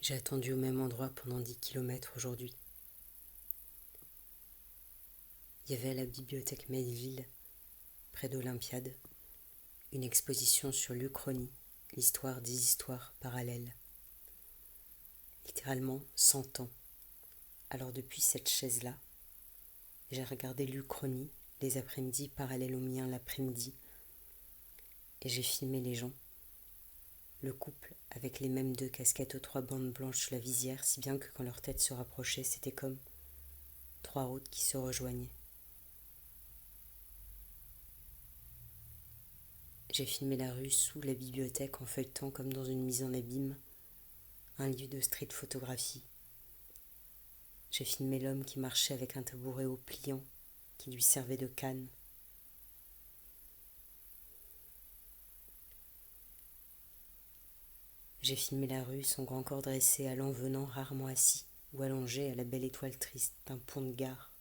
J'ai attendu au même endroit pendant 10 kilomètres aujourd'hui. Il y avait à la bibliothèque Melville, près d'Olympiade, une exposition sur l'Uchronie, l'histoire des histoires parallèles. Littéralement 100 ans. Alors depuis cette chaise-là, j'ai regardé l'Uchronie les après-midi parallèles au mien l'après-midi, et j'ai filmé les gens. Le couple avec les mêmes 2 casquettes aux 3 bandes blanches sur la visière, si bien que quand leurs têtes se rapprochaient, c'était comme 3 routes qui se rejoignaient. J'ai filmé la rue sous la bibliothèque en feuilletant comme dans une mise en abîme, un livre de street photographie. J'ai filmé l'homme qui marchait avec un tabouret haut pliant qui lui servait de canne. J'ai filmé la rue, son grand corps dressé, allant venant, rarement assis ou allongé à la belle étoile triste d'un pont de gare.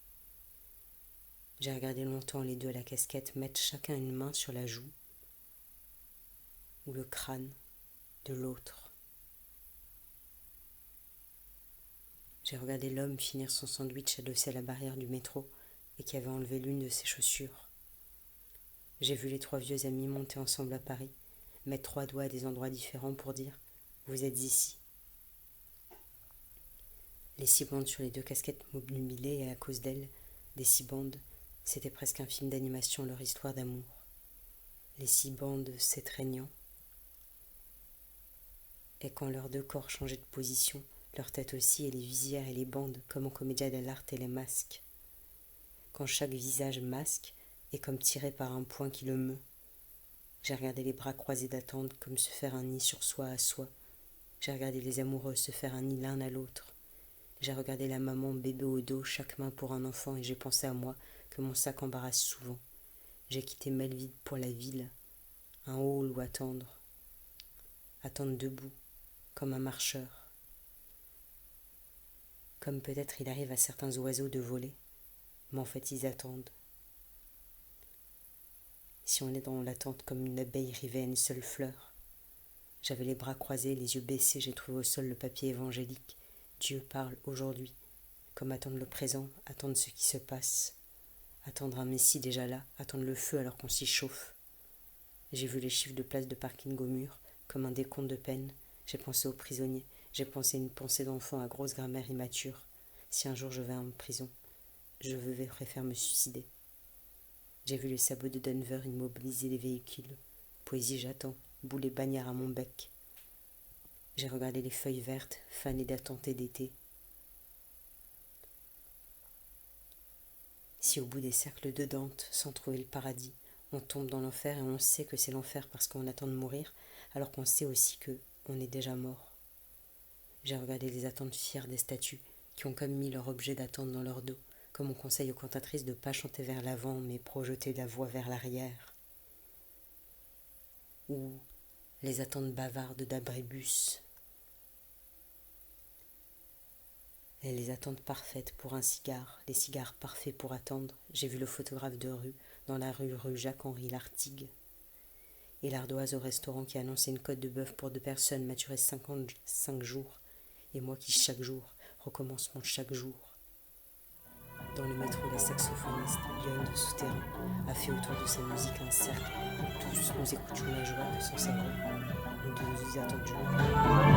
J'ai regardé longtemps les 2 à la casquette mettre chacun une main sur la joue ou le crâne de l'autre. J'ai regardé l'homme finir son sandwich adossé à la barrière du métro et qui avait enlevé l'une de ses chaussures. J'ai vu les 3 vieux amis monter ensemble à Paris, mettre 3 doigts à des endroits différents pour dire « Vous êtes ici ». Les 6 bandes sur les 2 casquettes m'obnubilaient et à cause d'elles, des 6 bandes, c'était presque un film d'animation leur histoire d'amour. Les 6 bandes s'étreignant, et quand leurs 2 corps changeaient de position, leur tête aussi et les visières et les bandes comme en commedia dell'arte et les masques. Quand chaque visage masque est comme tiré par un poing qui le meut. J'ai regardé les bras croisés d'attendre comme se faire un nid sur soi à soi. J'ai regardé les amoureux se faire un nid l'un à l'autre. J'ai regardé la maman bébé au dos, chaque main pour un enfant, et j'ai pensé à moi que mon sac embarrasse souvent. J'ai quitté Melville pour la ville, un hall où attendre. Attendre debout, comme un marcheur. Comme peut-être il arrive à certains oiseaux de voler, mais en fait ils attendent. Si on est dans l'attente comme une abeille rivée à une seule fleur. J'avais les bras croisés, les yeux baissés, j'ai trouvé au sol le papier évangélique. Dieu parle aujourd'hui, comme attendre le présent, attendre ce qui se passe, attendre un messie déjà là, attendre le feu alors qu'on s'y chauffe. J'ai vu les chiffres de place de parking au mur, comme un décompte de peine. J'ai pensé aux prisonniers, j'ai pensé une pensée d'enfant à grosse grammaire immature. Si un jour je vais en prison, je préfère me suicider. J'ai vu les sabots de Denver immobiliser les véhicules. Poésie j'attends, boulet bagnard à mon bec. J'ai regardé les feuilles vertes, fanées d'attente et d'été. Si au bout des cercles de Dante, sans trouver le paradis, on tombe dans l'enfer et on sait que c'est l'enfer parce qu'on attend de mourir, alors qu'on sait aussi que on est déjà mort. J'ai regardé les attentes fières des statues qui ont comme mis leur objet d'attente dans leur dos, comme on conseille aux cantatrices de ne pas chanter vers l'avant mais projeter la voix vers l'arrière. Ou les attentes bavardes d'abrébus. Et les attentes parfaites pour un cigare, les cigares parfaits pour attendre. J'ai vu le photographe de rue, dans la rue Jacques-Henri Lartigue. Et l'ardoise au restaurant qui annonçait une côte de bœuf pour 2 personnes maturée 55 jours. Et moi qui chaque jour recommence mon chaque jour. Dans le métro, la saxophoniste, lionne de souterrain, a fait autour de sa musique un cercle où tous nous écoutions la joie de son savoir. Nous nous attendions.